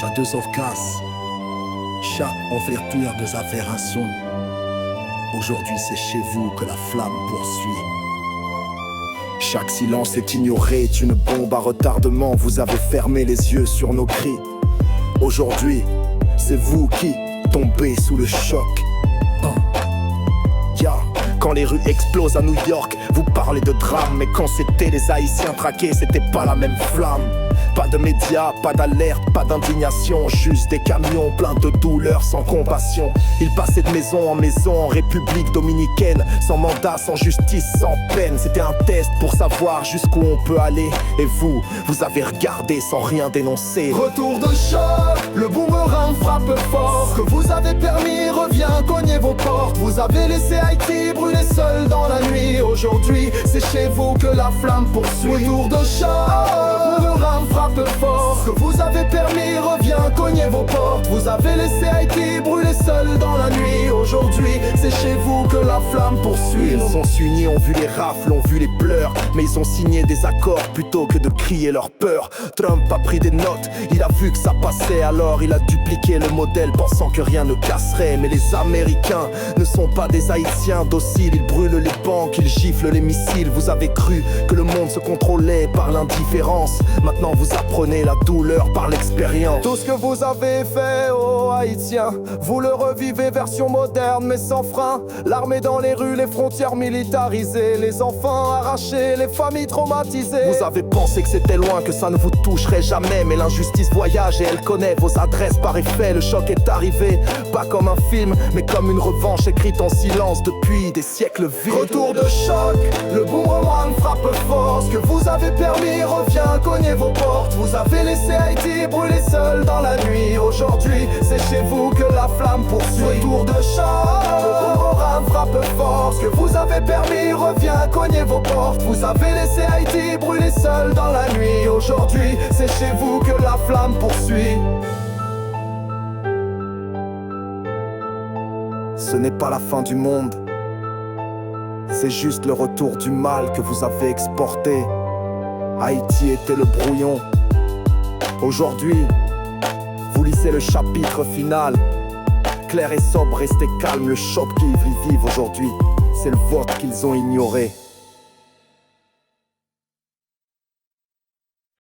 já deux occasions. Chaque ouverture des affaires à son. Aujourd'hui, c'est chez vous que la flamme poursuit. Chaque silence est ignoré, est une bombe à retardement. Vous avez fermé les yeux sur nos cris. Aujourd'hui, c'est vous qui tombez sous le choc. Quand les rues explosent à New York, vous parlez de drame. Mais quand c'était les Haïtiens traqués, c'était pas la même flamme. Pas de médias, pas d'alerte, pas d'indignation. Juste des camions pleins de douleur, sans compassion. Ils passaient de maison en maison en République dominicaine. Sans mandat, sans justice, sans peine. C'était un test pour savoir jusqu'où on peut aller. Et vous avez regardé sans rien dénoncer. Retour de choc, le boomerang frappe fort. Ce que vous avez permis revient cogner vos portes. Vous avez laissé Haïti brûler seul dans la nuit. Aujourd'hui, c'est chez vous que la flamme poursuit. Retour de choc, le boomerang frappe fort. Ce que vous avez permis revient cogner vos portes. Vous avez laissé Haïti brûler seul dans la nuit. Aujourd'hui, c'est chez vous que la flamme poursuit. Ils sont unis, ont vu les rafles, ont vu les pleurs. Mais ils ont signé des accords plutôt que de crier leur peur. Trump a pris des notes, il a vu que ça passait. Alors il a dupliqué le modèle pensant que rien ne casserait. Mais les Américains ne sont pas des Haïtiens dociles. Ils brûlent les banques, ils giflent les missiles. Vous avez cru que le monde se contrôlait par l'indifférence. Maintenant vous apprenez la douleur par l'expérience. Tout ce que vous avez fait aux Haïtiens, vous le revivez version moderne mais sans frein. L'armée dans les rues, les frontières militarisées, les enfants arrachés, les familles traumatisées. Vous avez pensé que c'était loin, que ça ne vous toucherait jamais. Mais l'injustice voyage et elle connaît vos adresses par effet. Le choc est arrivé, pas comme un film, mais comme une revanche écrite en silence depuis des siècles vides. Retour de choc, le boomerang frappe fort. Ce que vous avez permis revient cogner vos portes. Vous avez laissé Haïti brûler seul dans la nuit. Aujourd'hui, c'est chez vous que la flamme poursuit. Retour de choc, le boomerang frappe fort. Ce que vous avez permis revient cogner vos portes. Vous avez laissé Haïti brûler seul dans la nuit. Aujourd'hui, c'est chez vous que la flamme poursuit. Ce n'est pas la fin du monde. C'est juste le retour du mal que vous avez exporté. Haïti était le brouillon. Aujourd'hui, vous lisez le chapitre final. Clair et sobre, restez calme, le choc qu'ils vivent aujourd'hui, c'est le vôtre qu'ils ont ignoré.